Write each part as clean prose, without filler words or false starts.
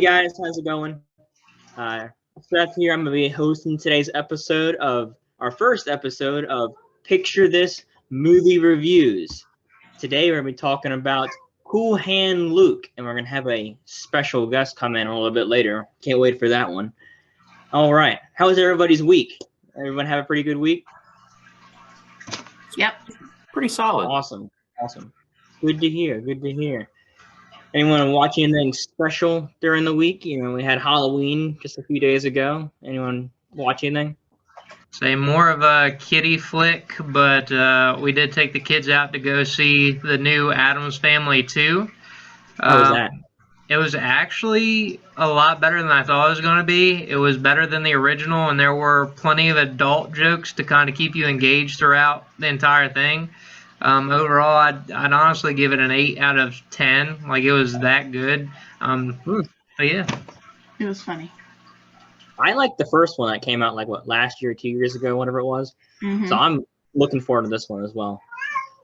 guys, how's it going? Seth here. I'm going to be hosting today's episode of our first episode of Picture This Movie Reviews. Today we're going to be talking about Cool Hand Luke, and we're going to have a special guest come in a little bit later. Can't wait for that one. All right. How was everybody's week? Everyone have a pretty good week? Yep. Pretty solid. Awesome. Good to hear. Anyone watch anything special during the week? You know, we had Halloween just a few days ago. Anyone watch anything? Say more of a kiddie flick, but we did take the kids out to go see the new Addams Family 2. How was that? It was actually a lot better than I thought it was going to be. It was better than the original, and there were plenty of adult jokes to kind of keep you engaged throughout the entire thing. Overall, I'd honestly give it an 8 out of 10. Like, it was that good. But yeah. It was funny. I liked the first one that came out, last year, 2 years ago, whatever it was. Mm-hmm. So I'm looking forward to this one as well.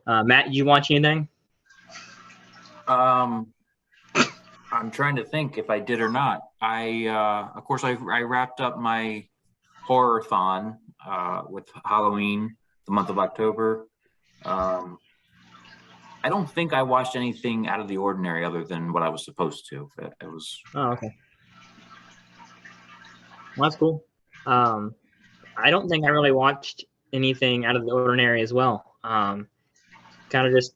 Matt, did you watch anything? I'm trying to think if I did or not. Of course, I wrapped up my horror-thon with Halloween, the month of October. I don't think I watched anything out of the ordinary other than what I was supposed to. It was. Oh, okay. Well, that's cool. I don't think I really watched anything out of the ordinary as well. Kind of just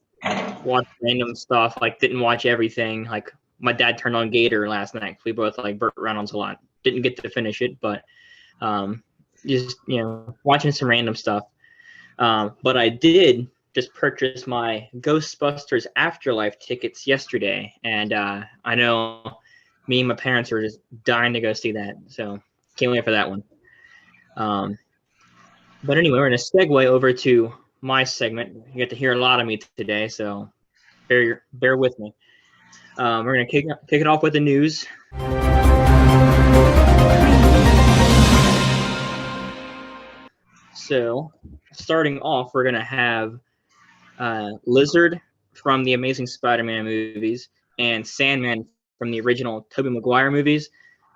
watched random stuff. Didn't watch everything. My dad turned on Gator last night. We both like Burt Reynolds a lot. Didn't get to finish it, but just watching some random stuff. But I did just purchase my Ghostbusters Afterlife tickets yesterday, and I know me and my parents were just dying to go see that, so can't wait for that one. But anyway, we're going to segue over to my segment. You get to hear a lot of me today, so bear with me. We're going to kick it off with the news. So, starting off, we're going to have Lizard from the Amazing Spider-Man movies and Sandman from the original Tobey Maguire movies.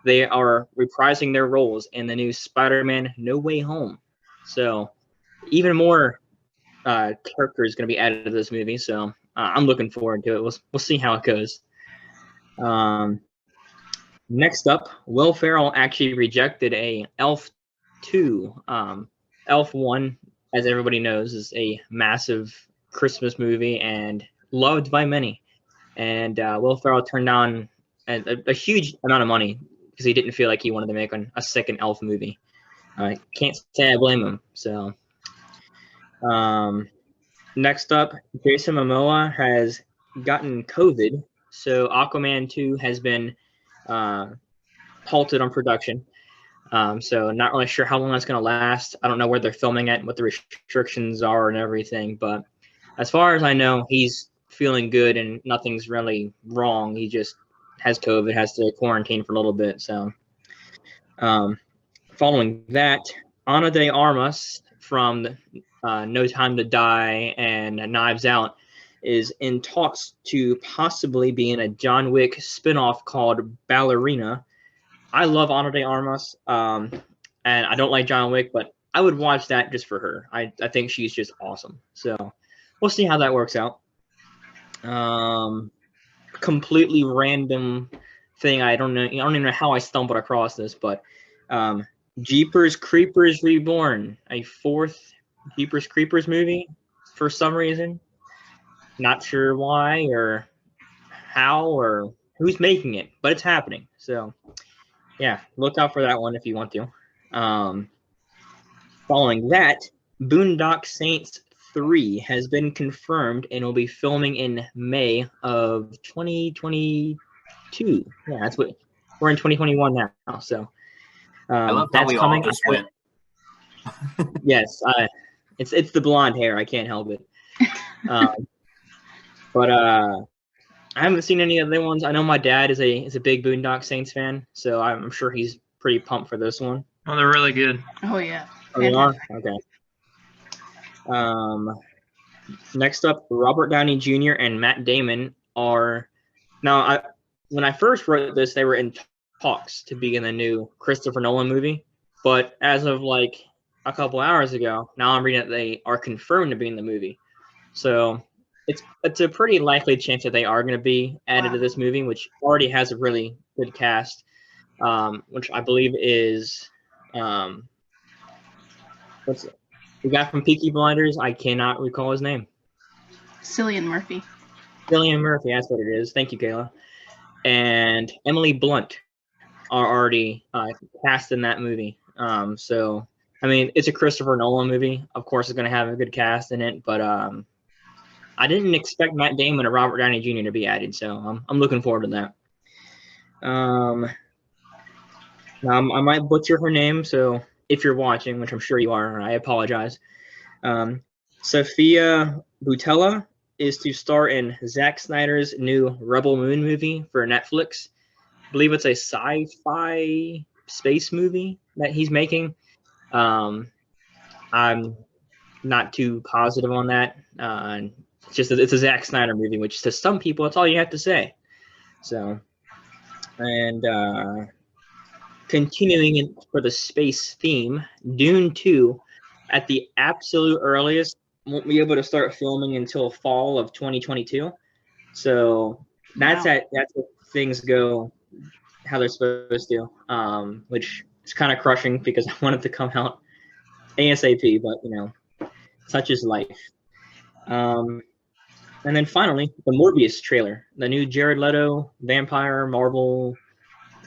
They are reprising their roles in the new Spider-Man No Way Home. So, even more characters going to be added to this movie. So, I'm looking forward to it. We'll see how it goes. Next up, Will Ferrell actually rejected a Elf 2. Elf 1, as everybody knows, is a massive Christmas movie and loved by many. And Will Ferrell turned down a huge amount of money because he didn't feel like he wanted to make a second Elf movie. I can't say I blame him. So, next up, Jason Momoa has gotten COVID. So Aquaman 2 has been halted on production. So not really sure how long that's going to last. I don't know where they're filming it, what the restrictions are and everything. But as far as I know, he's feeling good and nothing's really wrong. He just has COVID, has to quarantine for a little bit. So following that, Ana de Armas from No Time to Die and Knives Out is in talks to possibly be in a John Wick spinoff called Ballerina. I love Ana de Armas, and I don't like John Wick, but I would watch that just for her. I think she's just awesome. So we'll see how that works out. Completely random thing. I don't even know how I stumbled across this, but Jeepers Creepers Reborn, a fourth Jeepers Creepers movie for some reason. Not sure why or how or who's making it, but it's happening. So, yeah, look out for that one if you want to. Following that, Boondock Saints 3 has been confirmed and will be filming in May of 2022. Yeah, that's what we're in 2021 now. So, I love how we all just went. Yes, it's the blonde hair. I can't help it. But I haven't seen any other ones. I know my dad is a big Boondock Saints fan, so I'm sure he's pretty pumped for this one. Oh, they're really good. Oh, yeah. Oh, they are? Okay. Next up, Robert Downey Jr. and Matt Damon are now. When I first wrote this, they were in talks to be in the new Christopher Nolan movie. But as of like a couple hours ago, now I'm reading that they are confirmed to be in the movie. So it's a pretty likely chance that they are going to be added to this movie, which already has a really good cast, which I believe is what's it? The guy from Peaky Blinders. I cannot recall his name. Cillian Murphy. Cillian Murphy, that's what it is. Thank you, Kayla. And Emily Blunt are already cast in that movie. So, I mean, it's a Christopher Nolan movie. Of course, it's going to have a good cast in it, but I didn't expect Matt Damon or Robert Downey Jr. to be added, so I'm looking forward to that. I might butcher her name, so if you're watching, which I'm sure you are, I apologize. Sophia Boutella is to star in Zack Snyder's new Rebel Moon movie for Netflix. I believe it's a sci-fi space movie that he's making. I'm not too positive on that. It's a Zack Snyder movie, which to some people, that's all you have to say. So, and continuing for the space theme, Dune 2, at the absolute earliest, won't be able to start filming until fall of 2022. So that's if things go how they're supposed to, which is kind of crushing because I want it to come out ASAP, but such is life. And then finally, the Morbius trailer, the new Jared Leto vampire Marvel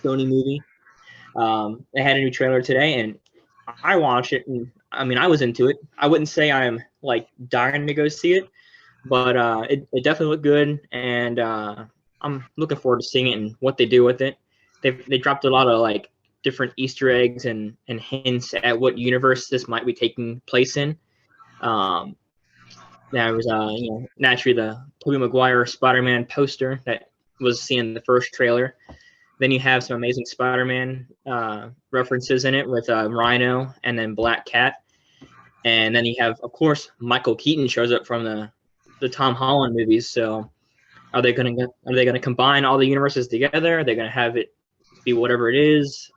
Sony movie. They had a new trailer today, and I watched it, and I mean, I was into it. I wouldn't say I'm like dying to go see it, but it definitely looked good, and I'm looking forward to seeing it and what they do with it. They dropped a lot of like different Easter eggs and hints at what universe this might be taking place in. There was naturally the Tobey Maguire Spider-Man poster that was seen in the first trailer. Then you have some amazing Spider-Man references in it with Rhino and then Black Cat. And then you have, of course, Michael Keaton shows up from the Tom Holland movies. So are they gonna combine all the universes together? Are they gonna have it be whatever it is?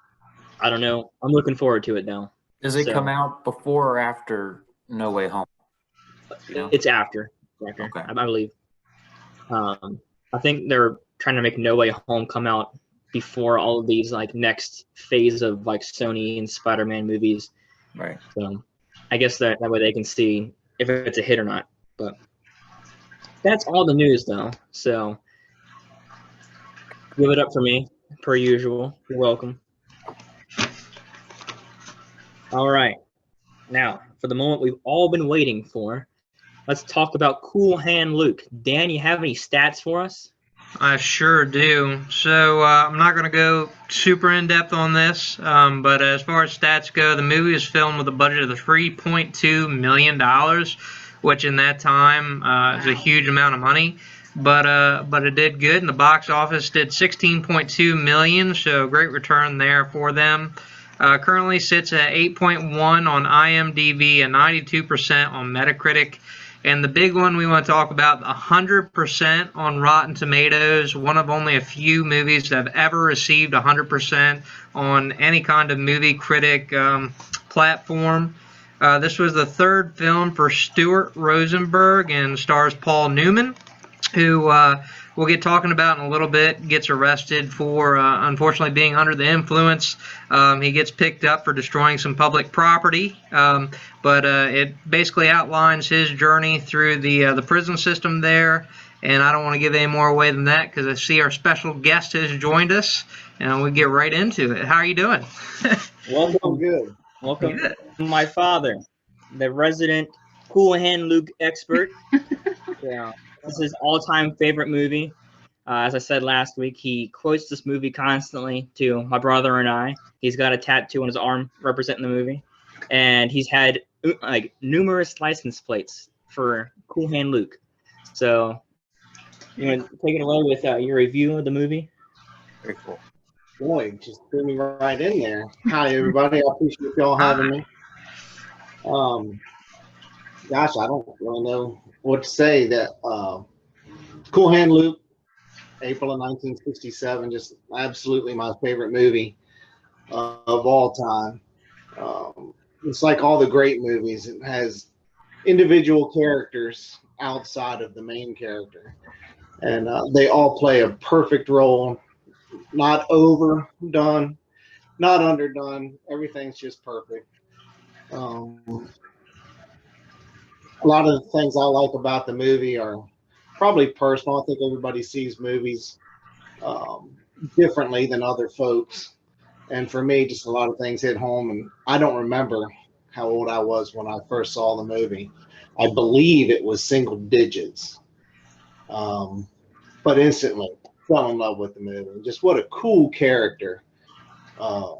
I don't know. I'm looking forward to it though. Does it come out before or after No Way Home? It's after. Okay. I believe. I think they're trying to make No Way Home come out before all of these like next phase of like Sony and Spider-Man movies. Right. So I guess that way they can see if it's a hit or not. But that's all the news though. So give it up for me, per usual. You're welcome. All right. Now, for the moment we've all been waiting for, let's talk about Cool Hand Luke. Dan, you have any stats for us? I sure do. So I'm not going to go super in-depth on this, but as far as stats go, the movie was filmed with a budget of $3.2 million, which in that time is a huge amount of money. But it did good, and the box office did $16.2 million, so great return there for them. Currently sits at 8.1 on IMDb and 92% on Metacritic. And the big one we want to talk about, 100% on Rotten Tomatoes, one of only a few movies that have ever received 100% on any kind of movie critic platform. This was the third film for Stuart Rosenberg and stars Paul Newman, who we'll get talking about in a little bit, gets arrested for, unfortunately, being under the influence. He gets picked up for destroying some public property, but it basically outlines his journey through the prison system there, and I don't want to give any more away than that because I see our special guest has joined us, and we get right into it. How are you doing? Welcome. Good. Welcome, good. My father, the resident Cool Hand Luke expert. Yeah. This is his all-time favorite movie. As I said last week, he quotes this movie constantly to my brother and I. He's got a tattoo on his arm representing the movie. And he's had like numerous license plates for Cool Hand Luke. So you want to take it away with your review of the movie? Very cool. Boy, just threw me right in there. Hi, everybody. I appreciate y'all having me. Gosh, I don't really know what to say. That Cool Hand Luke, April of 1967. Just absolutely my favorite movie of all time. It's like all the great movies. It has individual characters outside of the main character, and they all play a perfect role. Not overdone, not underdone. Everything's just perfect. A lot of the things I like about the movie are probably personal. I think everybody sees movies differently than other folks. And for me, just a lot of things hit home. And I don't remember how old I was when I first saw the movie. I believe it was single digits. But instantly fell in love with the movie. Just what a cool character. A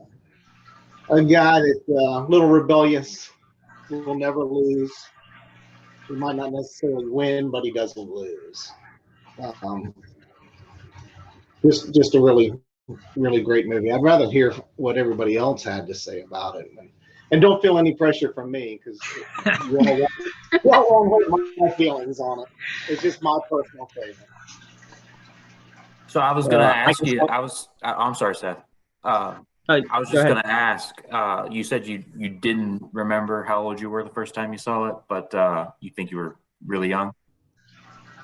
guy that's a little rebellious, will never lose. He might not necessarily win, but he doesn't lose. Um, just a really, really great movie. I'd rather hear what everybody else had to say about it. And don't feel any pressure from me because you all won't hurt my feelings on it. It's just my personal favorite. So I was going to ask you. I'm sorry, Seth. I was just going to ask. You said you didn't remember how old you were the first time you saw it, but you think you were really young.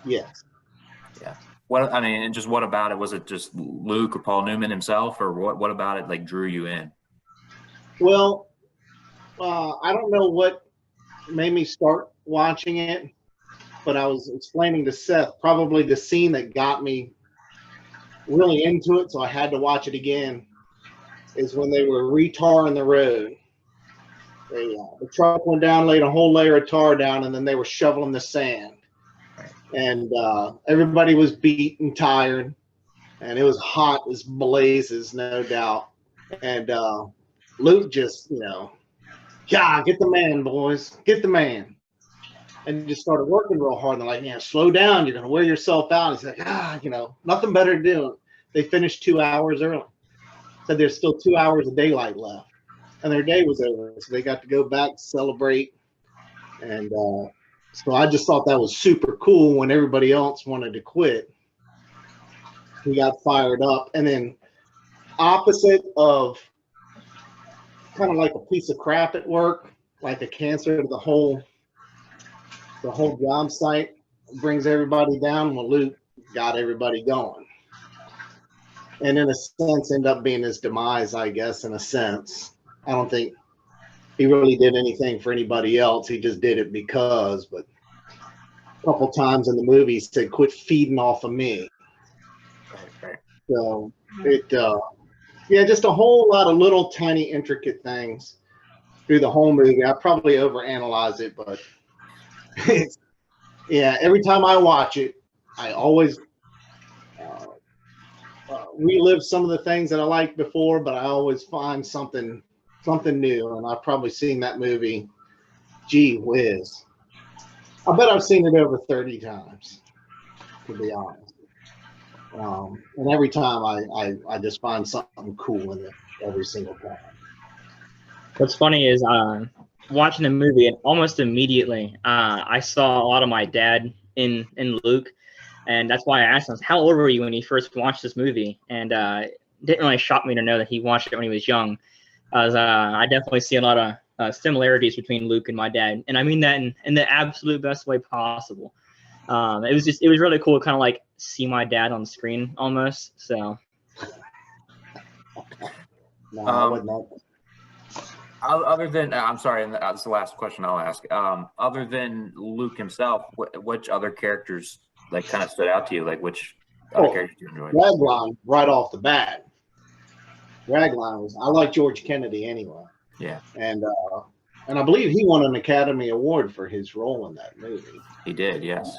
Yes. Yeah. What I mean, and just what about it? Was it just Luke or Paul Newman himself, or what about it like drew you in? Well, I don't know what made me start watching it, but I was explaining to Seth probably the scene that got me really into it, so I had to watch it again, is when they were retarring the road. The truck went down, laid a whole layer of tar down, and then they were shoveling the sand. And everybody was beat and tired, and it was hot as blazes, no doubt. And Luke just, yeah, get the man, boys, get the man. And just started working real hard. And they're like, yeah, slow down. You're going to wear yourself out. And he's like, nothing better to do. They finished 2 hours early. Said there's still 2 hours of daylight left. And their day was over. So they got to go back, celebrate. And so I just thought that was super cool when everybody else wanted to quit. He got fired up. And then opposite of kind of like a piece of crap at work, like a cancer to the whole job site, brings everybody down. Well, Luke got everybody going. And in a sense, end up being his demise, I guess, in a sense. I don't think he really did anything for anybody else. He just did it because, but a couple times in the movie he said, quit feeding off of me. So it, just a whole lot of little tiny intricate things through the whole movie. I probably overanalyze it, but every time I watch it, I always relive some of the things that I liked before, but I always find something new. And I've probably seen that movie, gee whiz. I bet I've seen it over 30 times, to be honest. And every time I just find something cool in it every single time. What's funny is watching the movie, and almost immediately I saw a lot of my dad in Luke, and that's why I asked him, how old were you when you first watched this movie? And it didn't really shock me to know that he watched it when he was young, as I definitely see a lot of similarities between Luke and my dad, and I mean that in the absolute best way possible. It was really cool to kind of like see my dad on the screen almost. So no, I would not. Other than, I'm sorry, and that's the last question I'll ask. Other than Luke himself, which other characters like kind of stood out to you? Like which other characters you enjoyed? Dragline, right off the bat. Dragline I like George Kennedy anyway. Yeah. And I believe he won an Academy Award for his role in that movie. He did, yes.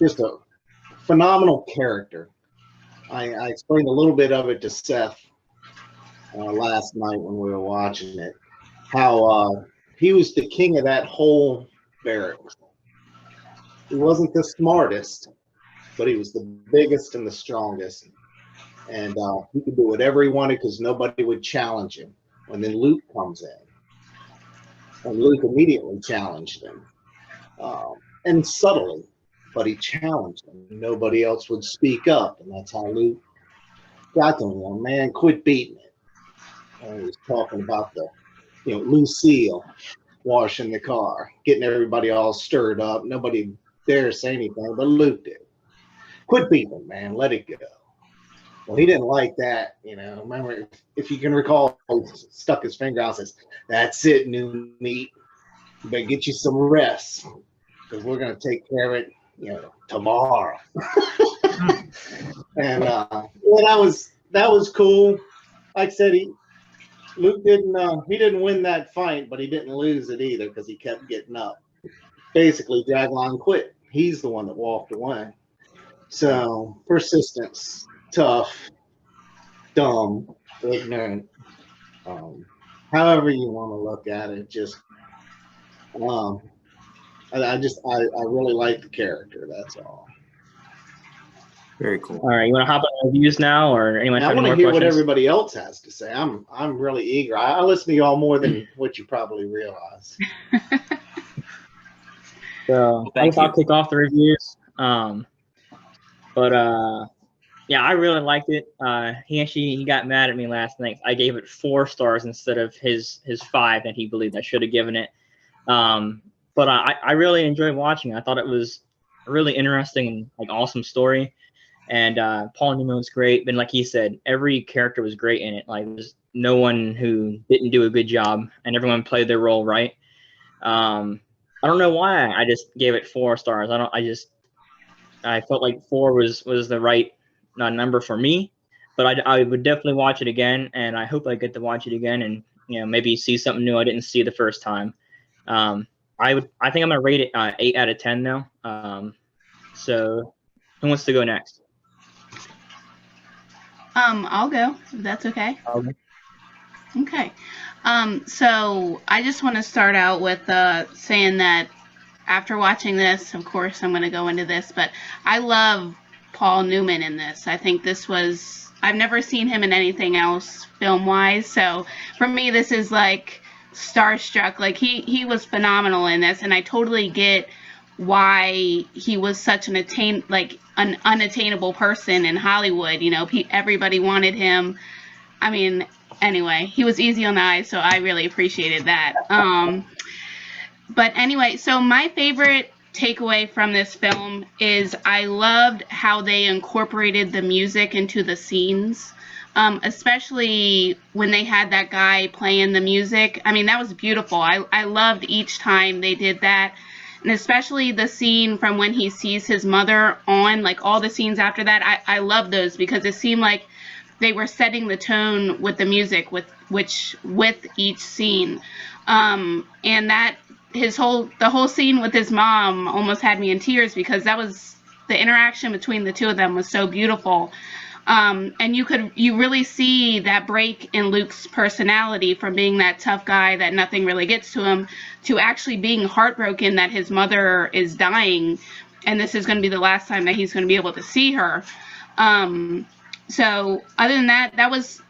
Just a phenomenal character. I explained a little bit of it to Seth last night when we were watching it, how he was the king of that whole barracks. He wasn't the smartest, but he was the biggest and the strongest. And he could do whatever he wanted because nobody would challenge him. And then Luke comes in. And Luke immediately challenged him. And subtly. but he challenged him. Nobody else would speak up, and that's how Luke got to him. Man, quit beating it. And he was talking about Lucille washing the car, getting everybody all stirred up. Nobody dare say anything, but Luke did. Quit beating him, man. Let it go. Well, he didn't like that, Remember, if you can recall, he stuck his finger out and says, "That's it, new meat. You better get you some rest, because we're going to take care of it, tomorrow." And that was cool. Like I said, Luke didn't win that fight, but he didn't lose it either, because he kept getting up. Basically, Dragline quit. He's the one that walked away. So persistence. Tough, dumb, ignorant, however you want to look at it. Just, I really like the character. That's all. Very cool. All right, you want to hop on reviews now, or anyone I have want any to more hear what questions? everybody else has to say. I'm really eager. I listen to y'all more than what you probably realize. So I guess I'll kick off the reviews. Yeah, I really liked it. He got mad at me last night. I gave it 4 stars instead of his 5 that he believed I should have given it. But I really enjoyed watching it. I thought it was a really interesting and awesome story. And Paul Newman was great. But like he said, every character was great in it. Like there's no one who didn't do a good job, and everyone played their role right. I don't know why I just gave it 4 stars. I felt like 4 was the right number for me, but I would definitely watch it again, and I hope I get to watch it again and maybe see something new I didn't see the first time. I think I'm gonna rate it 8 out of 10 now. So who wants to go next? I'll go, if that's okay. Okay. So I just want to start out with saying that after watching this, of course I'm going to go into this, but I love Paul Newman in this. I think I've never seen him in anything else film-wise, so for me this is like starstruck. Like he was phenomenal in this, and I totally get why he was such an unattainable person in Hollywood. Everybody wanted him. I mean, anyway, he was easy on the eyes, so I really appreciated that. But anyway, so my favorite takeaway from this film is I loved how they incorporated the music into the scenes, especially when they had that guy playing the music. I mean, that was beautiful. I loved each time they did that, and especially the scene from when he sees his mother on, like all the scenes after that. I love those because it seemed like they were setting the tone with the music with each scene, and that the whole scene with his mom almost had me in tears because that was the interaction between the two of them was so beautiful. And you really see that break in Luke's personality from being that tough guy that nothing really gets to him to actually being heartbroken that his mother is dying and this is going to be the last time that he's going to be able to see her. So other than that, that was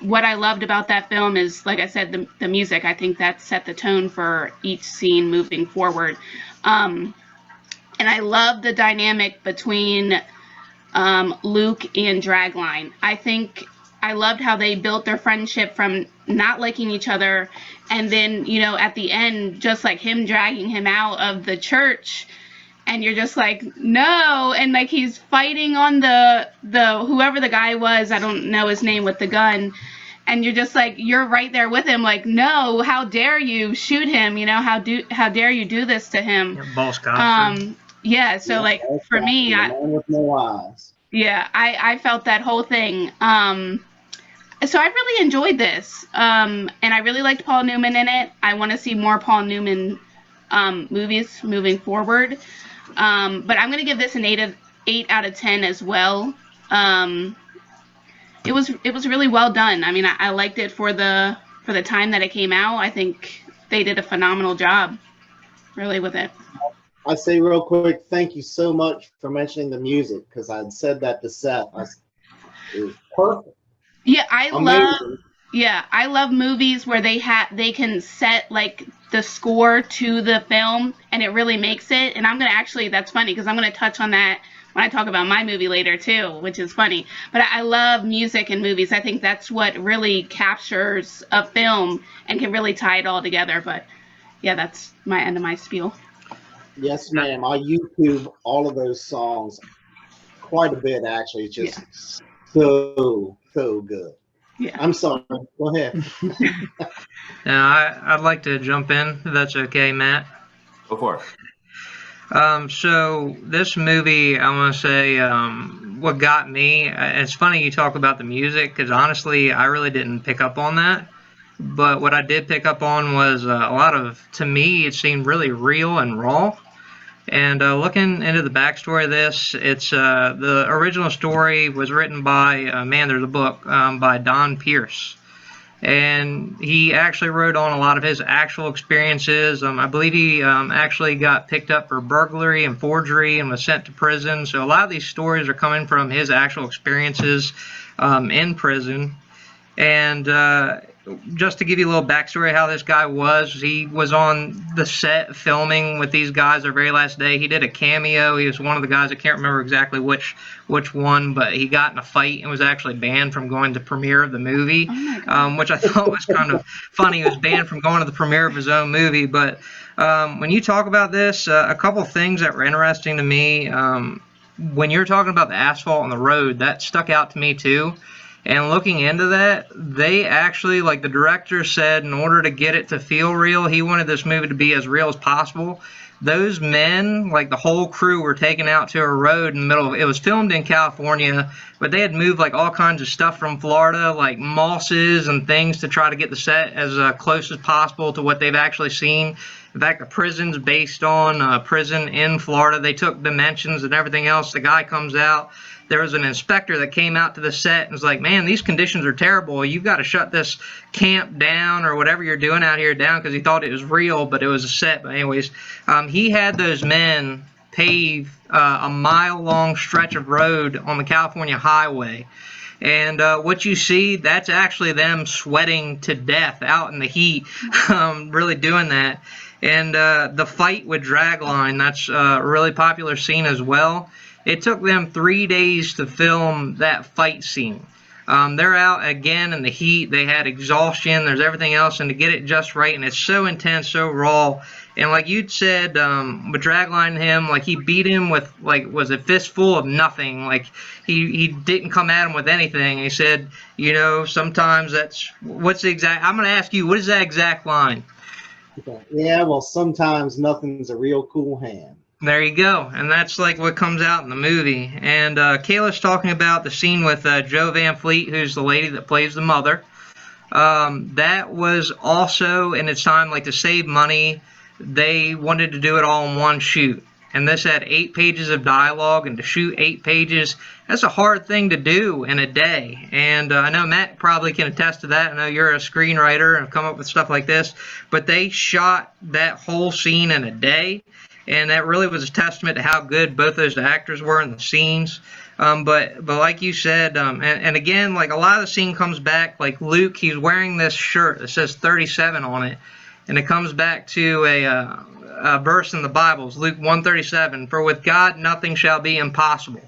what I loved about that film is, like I said, the music. I think that set the tone for each scene moving forward. And I love the dynamic between Luke and Dragline. I think I loved how they built their friendship from not liking each other, and then, at the end, just like him dragging him out of the church, and you're just like, no, and like he's fighting on the whoever the guy was, I don't know his name, with the gun, and you're just like, you're right there with him, like, no, how dare you shoot him, how dare you do this to him? Yeah, boss cop. Yeah, so like for me, man with no eyes. Yeah, I felt that whole thing. So I really enjoyed this, and I really liked Paul Newman in it. I want to see more Paul Newman movies moving forward. But I'm going to give this an 8 out of 10 as well. It was really well done. I mean, I liked it for the time that it came out. I think they did a phenomenal job, really, with it. I say real quick, thank you so much for mentioning the music, because I'd said that to Seth. It was perfect. Yeah, I love Yeah, I love movies where they can set like the score to the film and it really makes it. And I'm gonna actually, that's funny because I'm gonna touch on that when I talk about my movie later too, which is funny. But I love music in movies. I think that's what really captures a film and can really tie it all together. But yeah, that's my end of my spiel. Yes, ma'am. I YouTube all of those songs quite a bit, actually. It's just so good. Yeah. I'm sorry. Go ahead. Now, I'd like to jump in, if that's okay, Matt. Go for it. So this movie, I want to say, what got me, it's funny you talk about the music, because honestly, I really didn't pick up on that. But what I did pick up on was a lot of, to me, it seemed really real and raw. And looking into the backstory of this, it's the original story was written by, there's a book by Don Pierce. And he actually wrote on a lot of his actual experiences. I believe he actually got picked up for burglary and forgery and was sent to prison. So a lot of these stories are coming from his actual experiences in prison. And just to give you a little backstory how this guy was, he was on the set filming with these guys their very last day. He did a cameo. He was one of the guys, I can't remember exactly which one, but he got in a fight and was actually banned from going to the premiere of the movie, which I thought was kind of funny. He was banned from going to the premiere of his own movie. But when you talk about this, a couple things that were interesting to me, when you're talking about the asphalt on the road, that stuck out to me too. And looking into that, they actually, like the director said, in order to get it to feel real, he wanted this movie to be as real as possible. Those men, like the whole crew, were taken out to a road in the middle of, it was filmed in California, but they had moved like all kinds of stuff from Florida, like mosses and things, to try to get the set as close as possible to what they've actually seen. In fact, the prison's based on a prison in Florida. They took dimensions and everything else. The guy comes out. There was an inspector that came out to the set and was like, man, these conditions are terrible. You've got to shut this camp down or whatever you're doing out here down, because he thought it was real, but it was a set. But anyways, he had those men pave a mile-long stretch of road on the California highway. And what you see, that's actually them sweating to death out in the heat, really doing that. And the fight with Dragline, that's a really popular scene as well. It took them 3 days to film that fight scene. They're out again in the heat. They had exhaustion. There's everything else. And to get it just right, and it's so intense, so raw. And like you'd said, with Dragline and him, like he beat him with, like, was a fistful of nothing. Like he didn't come at him with anything. He said, you know, sometimes that's, what's the exact, I'm going to ask you, what is that exact line? Yeah, well, sometimes nothing's a real cool hand. There you go. And that's like what comes out in the movie. And Kayla's talking about the scene with Jo Van Fleet, who's the lady that plays the mother. That was also, in its time, like to save money, they wanted to do it all in one shoot. And this had 8 pages of dialogue, and to shoot 8 pages, that's a hard thing to do in a day. And I know Matt probably can attest to that. I know you're a screenwriter and have come up with stuff like this. But they shot that whole scene in a day. And that really was a testament to how good both those actors were in the scenes. But like you said, and again, like a lot of the scene comes back, like Luke, he's wearing this shirt that says 37 on it. And it comes back to a verse in the Bible, Luke 1:37, for with God nothing shall be impossible.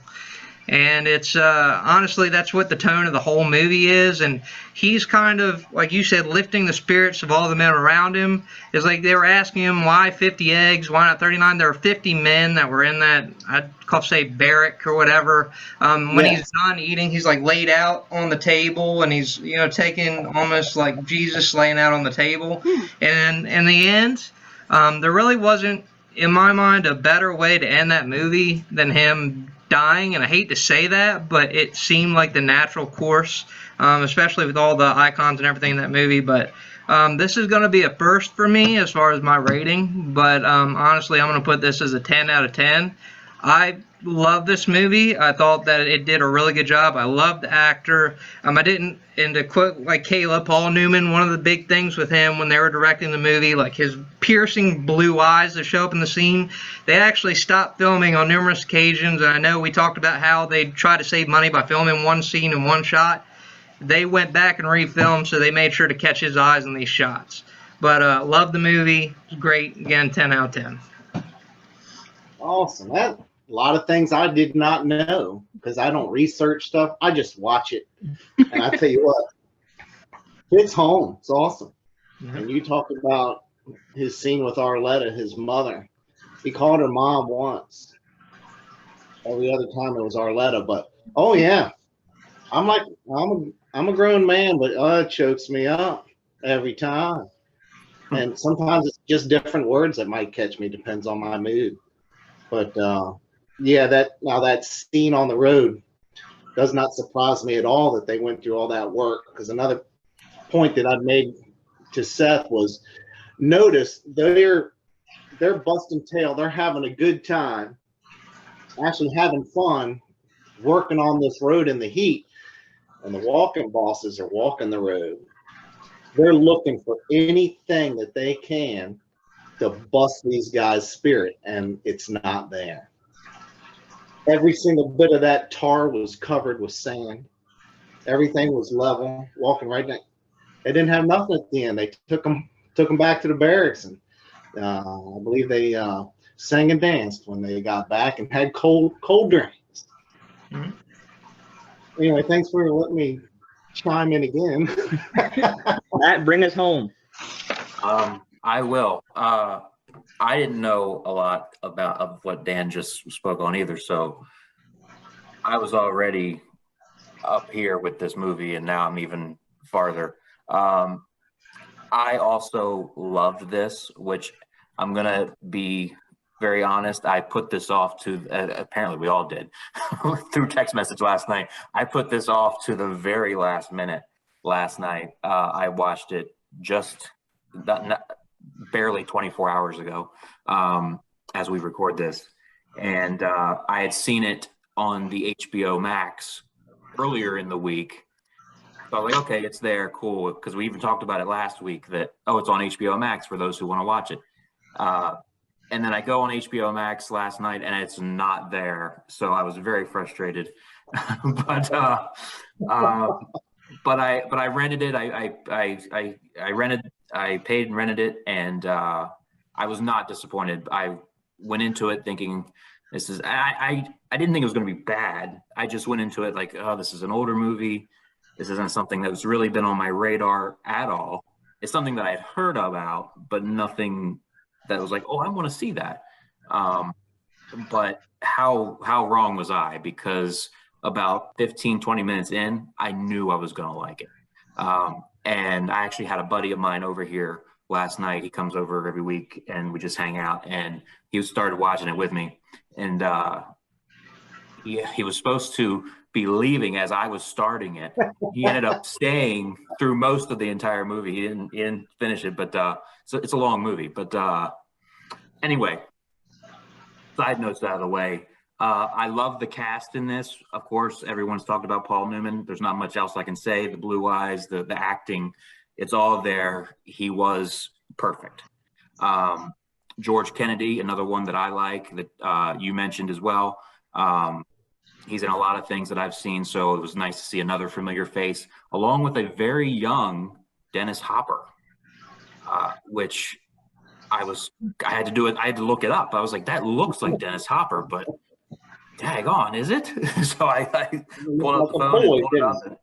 And it's honestly, that's what the tone of the whole movie is. And he's kind of, like you said, lifting the spirits of all the men around him. It's like they were asking him, why 50 eggs? Why not 39? There were 50 men that were in that, I'd call say barrack or whatever. When he's done eating, he's like laid out on the table, and he's, you know, taking almost like Jesus laying out on the table. And in the end, there really wasn't, in my mind, a better way to end that movie than him dying. And I hate to say that, but it seemed like the natural course, especially with all the icons and everything in that movie. But this is going to be a first for me as far as my rating, but honestly, I'm going to put this as a 10 out of 10. I love this movie. I thought that it did a really good job. I loved the actor. I didn't, and to quote like Kayla, Paul Newman, one of the big things with him when they were directing the movie, like his piercing blue eyes that show up in the scene, they actually stopped filming on numerous occasions. And I know we talked about how they try to save money by filming one scene in one shot. they went back and refilmed, so they made sure to catch his eyes in these shots. But love the movie. It's great. Again, 10 out of 10. Awesome. That a lot of things I did not know because I don't research stuff. I just watch it. And I tell you what, it's home. It's awesome. Yeah. And you talked about his scene with Arletta, his mother. He called her mom once. Every other time it was Arletta, but oh yeah. I'm a grown man, but it chokes me up every time. And sometimes it's just different words that might catch me, depends on my mood. But yeah, that scene on the road does not surprise me at all that they went through all that work. Because another point that I've made to Seth was, notice they're busting tail, they're having a good time, actually having fun, working on this road in the heat, and the walking bosses are walking the road. They're looking for anything that they can to bust these guys' spirit, and it's not there. Every single bit of that tar was covered with sand. Everything was level, walking right down. They didn't have nothing at the end. They took them back to the barracks, and I believe they sang and danced when they got back and had cold drinks. Mm-hmm. Anyway, thanks for letting me chime in again. Matt, bring us home. I will. I didn't know a lot of what Dan just spoke on either, so I was already up here with this movie, and now I'm even farther. I also loved this, which I'm gonna be very honest. I put this off to apparently we all did through text message last night. I put this off to the very last minute last night. I watched it just barely 24 hours ago as we record this, and I had seen it on the HBO Max earlier in the week. So I was like, okay, it's there, cool, because we even talked about it last week that, it's on HBO Max for those who want to watch it. And then I go on HBO Max last night and it's not there. So I was very frustrated. but I rented it. I paid and rented it, and I was not disappointed. I went into it thinking I didn't think it was going to be bad. I just went into it like, this is an older movie. This isn't something that's really been on my radar at all. It's something that I had heard about, but nothing that was like, I want to see that. But how wrong was I? Because about 15, 20 minutes in, I knew I was going to like it. And I actually had a buddy of mine over here last night. He comes over every week and we just hang out, and he started watching it with me. And he was supposed to be leaving as I was starting it. He ended up staying through most of the entire movie. He didn't finish it, but so it's a long movie. But anyway, side notes out of the way. I love the cast in this. Of course, everyone's talked about Paul Newman. There's not much else I can say. The blue eyes, the acting, it's all there. He was perfect. George Kennedy, another one that I like that you mentioned as well. He's in a lot of things that I've seen, so it was nice to see another familiar face, along with a very young Dennis Hopper, which I had to do it. I had to look it up. I was like, that looks like Dennis Hopper, but daggone, is it? So I pulled up the phone and pulled it up, and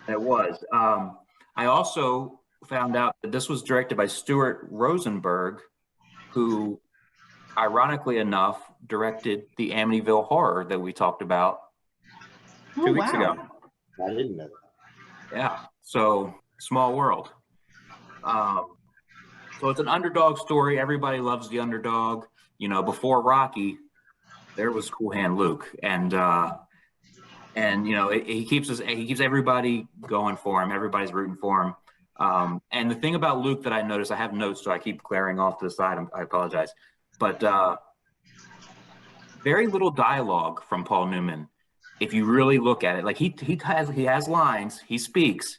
it was. I also found out that this was directed by Stuart Rosenberg, who, ironically enough, directed the Amityville Horror that we talked about 2 weeks ago. I didn't know that. Yeah, so small world. So it's an underdog story. Everybody loves the underdog. Before Rocky, there was Cool Hand Luke, and he keeps everybody going for him. Everybody's rooting for him. And the thing about Luke that I noticed, I have notes, so I keep glaring off to the side. I apologize, but very little dialogue from Paul Newman. If you really look at it, like he has lines, he speaks,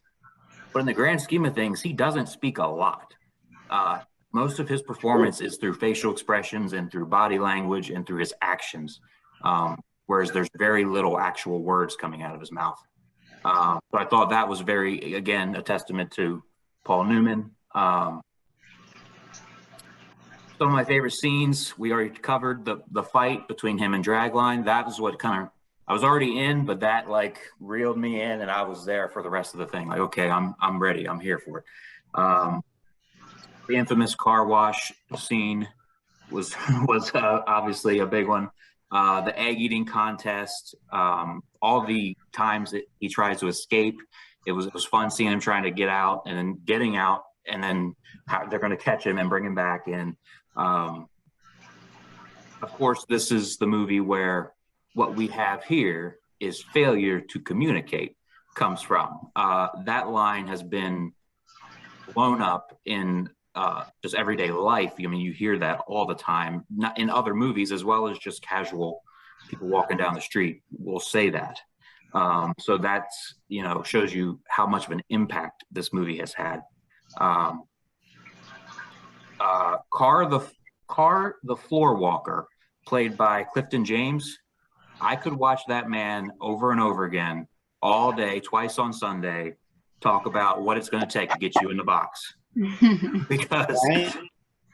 but in the grand scheme of things, he doesn't speak a lot. Most of his performance is through facial expressions and through body language and through his actions, whereas there's very little actual words coming out of his mouth. So I thought that was again, a testament to Paul Newman. Some of my favorite scenes, we already covered the fight between him and Dragline. That was what I was already in, but that like reeled me in, and I was there for the rest of the thing. Like, okay, I'm ready. I'm here for it. The infamous car wash scene was obviously a big one. The egg eating contest, all the times that he tries to escape, it was fun seeing him trying to get out and then getting out, and then how they're going to catch him and bring him back in. Of course, this is the movie where what we have here is failure to communicate comes from. That line has been blown up in just everyday life. I mean, you hear that all the time, not in other movies, as well as just casual people walking down the street will say that. So that's, shows you how much of an impact this movie has had. Carr the floor walker, played by Clifton James. I could watch that man over and over again all day, twice on Sunday, talk about what it's going to take to get you in the box. Because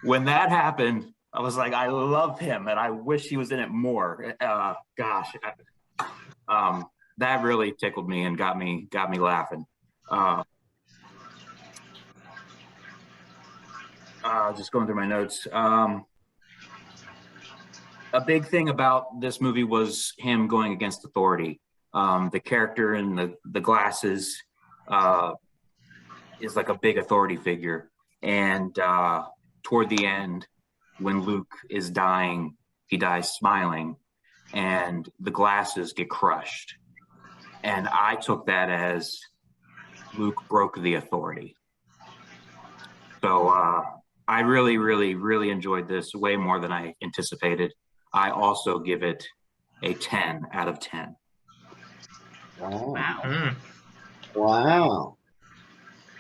when that happened, I was like, I love him and I wish he was in it more. That really tickled me and got me laughing. Just going through my notes. A big thing about this movie was him going against authority. The character in the glasses is like a big authority figure. And toward the end, when Luke is dying, he dies smiling, and the glasses get crushed. And I took that as Luke broke the authority. So I really, really, really enjoyed this way more than I anticipated. I also give it a 10 out of 10. Wow. Wow.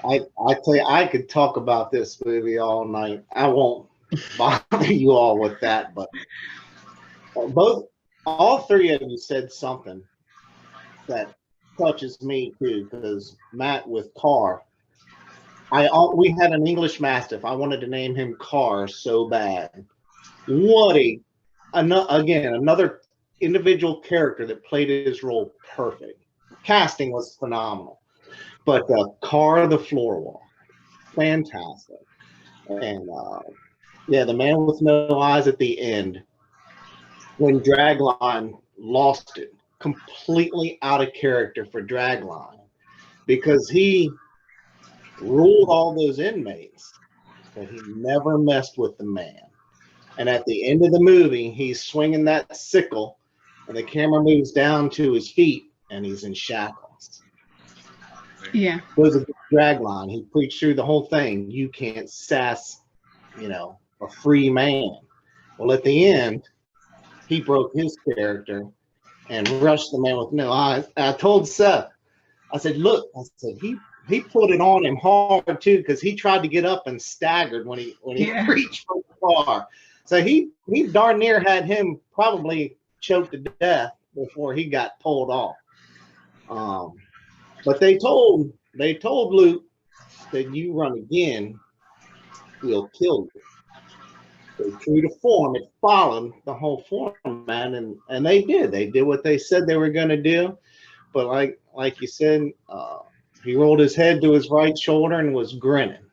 I tell you, I could talk about this movie all night. I won't bother you all with that, but all three of you said something that touches me too, because Matt with Carr, we had an English Mastiff. I wanted to name him Carr so bad. Another individual character that played his role perfect. Casting was phenomenal. But Carr the floor walk, fantastic. And the man with no eyes at the end, when Dragline lost it, completely out of character for Dragline, because he ruled all those inmates, but he never messed with the man. And at the end of the movie, he's swinging that sickle, and the camera moves down to his feet, and he's in shackles. Yeah. There's a Dragline. He preached through the whole thing. You can't sass, a free man. Well, at the end, he broke his character and rushed the man with no eyes. I told Seth, I said, look, he put it on him hard too, because he tried to get up and staggered when he reached for the car. So he darn near had him probably choked to death before he got pulled off. But they told Luke that you run again, we'll kill you. So true to form, it followed the whole format, and they did. They did what they said they were going to do. But like you said, he rolled his head to his right shoulder and was grinning.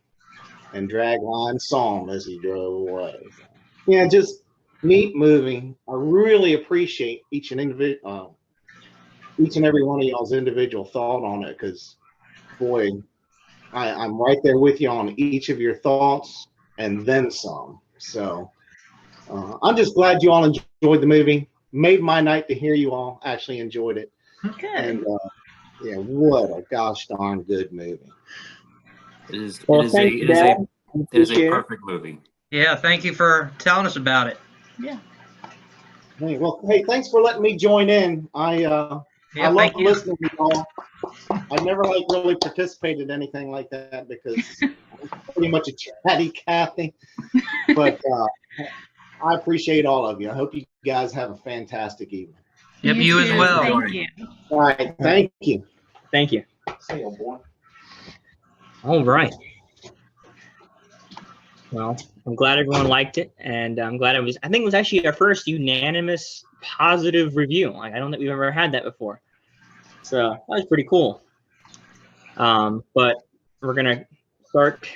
And Dragline saw him as he drove away. Yeah, just neat movie. I really appreciate each and every one of y'all's individual thought on it, because, boy, I'm right there with you on each of your thoughts and then some. So I'm just glad you all enjoyed the movie. Made my night to hear you all actually enjoyed it. Okay. And what a gosh darn good movie. It is a perfect movie. Yeah, thank you for telling us about it. Yeah. Hey, thanks for letting me join in. I love listening to y'all. I never really participated in anything like that, because I'm pretty much a chatty Cathy. But I appreciate all of you. I hope you guys have a fantastic evening. Yep, you as well. Thank you. All right, thank you. Thank you. Say, old boy. All right. Well, I'm glad everyone liked it, and I'm glad I think it was actually our first unanimous positive review. Like, I don't think we've ever had that before. So that was pretty cool. But we're gonna start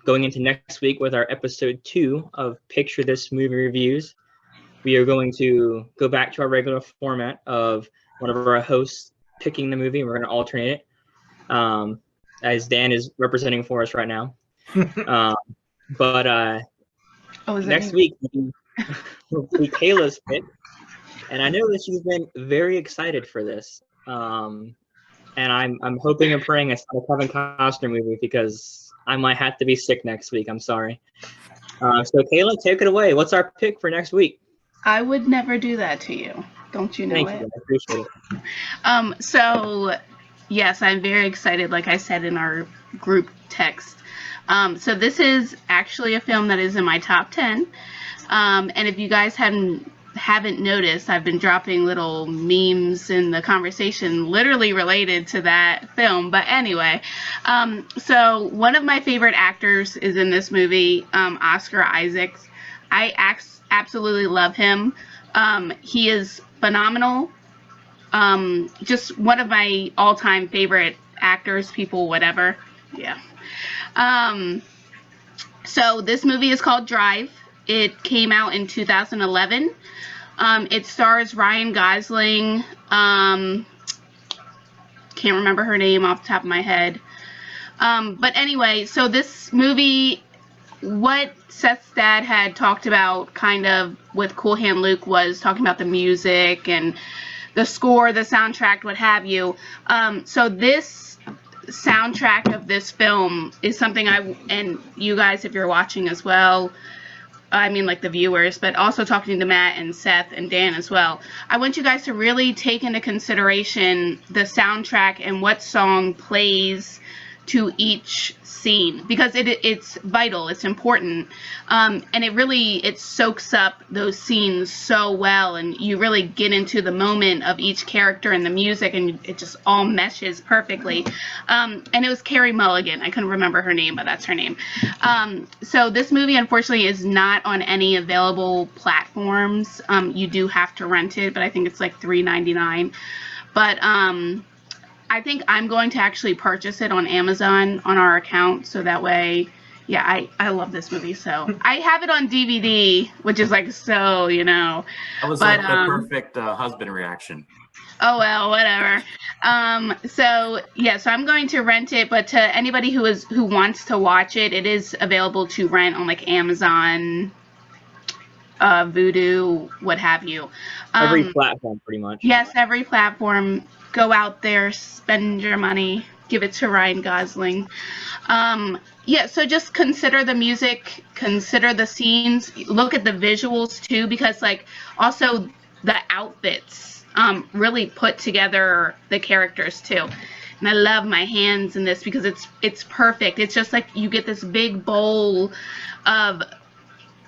going into next week with our episode 2 of Picture This Movie Reviews. We are going to go back to our regular format of one of our hosts picking the movie. We're going to alternate it, as Dan is representing for us right now. But next week will be Kayla's pick, and I know that she's been very excited for this. And I'm hoping and praying it's not a Kevin Costner movie because I might have to be sick next week. I'm sorry. So Kayla, take it away. What's our pick for next week? I would never do that to you. Don't you know Thank it? you. I appreciate it. So, yes, I'm very excited, like I said in our group text. So this is actually a film that is in my top 10. And if you guys haven't noticed, I've been dropping little memes in the conversation literally related to that film. But anyway, so one of my favorite actors is in this movie, Oscar Isaacs. I absolutely love him. He is phenomenal. Just one of my all-time favorite actors, people, whatever. Yeah. So this movie is called Drive. It came out in 2011. It stars Ryan Gosling. Can't remember her name off the top of my head. But anyway, so this movie, what Seth's dad had talked about kind of with Cool Hand Luke was talking about the music and the score, the soundtrack, what have you. So this soundtrack of this film is something and you guys, if you're watching as well, I mean like the viewers, but also talking to Matt and Seth and Dan as well, I want you guys to really take into consideration the soundtrack and what song plays to each scene, because it's vital, it's important, and it soaks up those scenes so well, and you really get into the moment of each character and the music, and it just all meshes perfectly. And it was Carey Mulligan. I couldn't remember her name, but that's her name. So this movie unfortunately is not on any available platforms. You do have to rent it, but I think it's like $3.99. But I think I'm going to actually purchase it on Amazon on our account, so that way, yeah, I love this movie. So I have it on DVD, which is like, so, you know. That was but, like the perfect husband reaction. Oh, well, whatever. So I'm going to rent it, but to anybody who wants to watch it, it is available to rent on like Amazon, Vudu, what have you. Every platform, pretty much. Yes, every platform. Go out there, spend your money, give it to Ryan Gosling. So just consider the music, consider the scenes, look at the visuals too, because like also the outfits really put together the characters too. And I love my hands in this because it's perfect. It's just like you get this big bowl of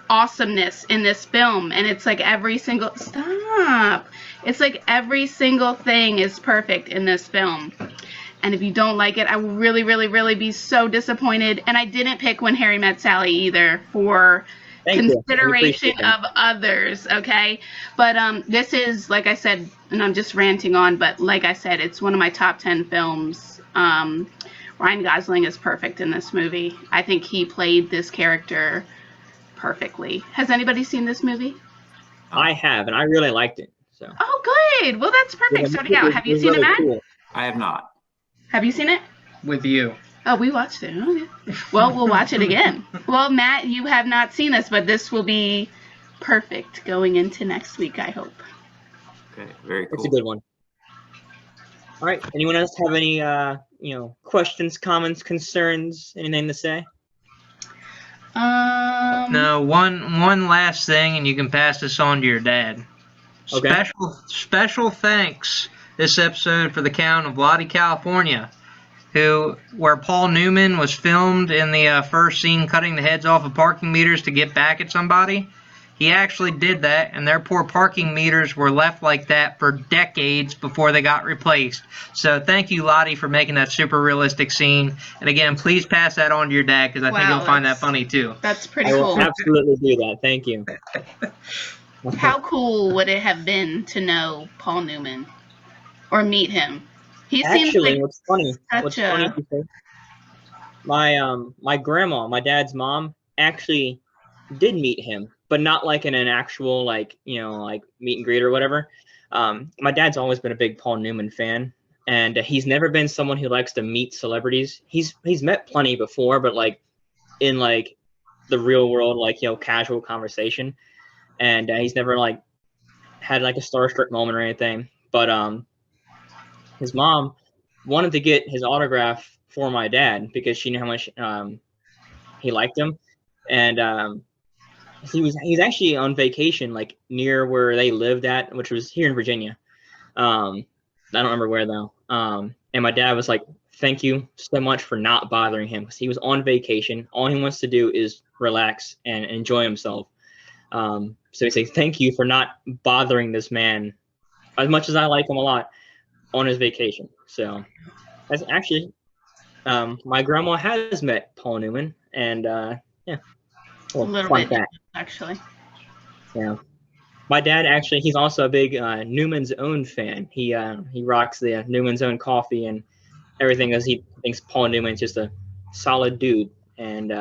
awesomeness in this film, and it's like every single thing is perfect in this film. And if you don't like it, I will really, really, really be so disappointed. And I didn't pick When Harry Met Sally either for consideration of others, okay? But this is, like I said, and I'm just ranting on, but like I said, it's one of my top 10 films. Ryan Gosling is perfect in this movie. I think he played this character perfectly. Has anybody seen this movie? I have, and I really liked it. So. Oh, good. Well, that's perfect. So, yeah, have you seen it, Matt? Cool. I have not. Have you seen it? With you. Oh, we watched it. Okay. Well, we'll watch it again. Well, Matt, you have not seen this, but this will be perfect going into next week, I hope. Okay, very cool. It's a good one. All right. Anyone else have any, questions, comments, concerns, anything to say? No, one last thing, and you can pass this on to your dad. Okay. Special thanks this episode for the Count of Lottie, California, where Paul Newman was filmed in the first scene cutting the heads off of parking meters to get back at somebody. He actually did that, and their poor parking meters were left like that for decades before they got replaced. So thank you, Lottie, for making that super realistic scene. And again, please pass that on to your dad, because I think he'll find that funny too. That's pretty I will cool. absolutely do that. Thank you. How cool would it have been to know Paul Newman or meet him? He seems Actually, like what's funny? such a My grandma, my dad's mom, actually did meet him, but not like in an actual like meet and greet or whatever. My dad's always been a big Paul Newman fan, and he's never been someone who likes to meet celebrities. He's met plenty before, but like in like the real world, like casual conversation, and he's never like had like a starstruck moment or anything. But his mom wanted to get his autograph for my dad because she knew how much he liked him, and he's actually on vacation like near where they lived at, which was here in Virginia. I don't remember where though. And my dad was like, "Thank you so much for not bothering him, because he was on vacation. All he wants to do is relax and enjoy himself." So he said, "Thank you for not bothering this man, as much as I like him a lot, on his vacation." So that's actually my grandma has met Paul Newman, and yeah, well, a little fun bit fact. actually. Yeah, my dad actually, he's also a big Newman's Own fan. He rocks the Newman's Own coffee and everything, as he thinks Paul Newman's just a solid dude. And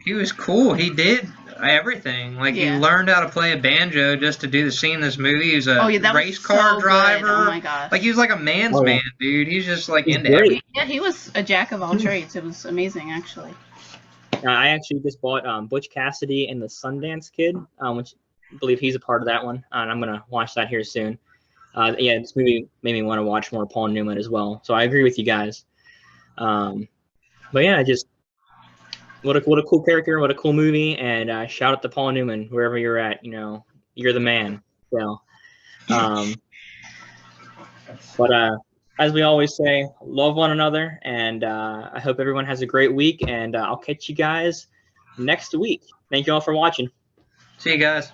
He was cool. He did everything. Like, he learned how to play a banjo just to do the scene in this movie. He was a race car driver. Good. Oh my gosh. Like, he was like a man's man, dude. He's just like into great. everything. Yeah, he was a jack of all trades. It was amazing, actually. I actually just bought Butch Cassidy and the Sundance Kid, which I believe he's a part of that one, and I'm gonna watch that here soon. Yeah, this movie made me want to watch more Paul Newman as well. So I agree with you guys. But yeah, just what a cool character, what a cool movie, and shout out to Paul Newman wherever you're at. You're the man. So, but as we always say, love one another, and I hope everyone has a great week, and I'll catch you guys next week. Thank you all for watching. See you guys.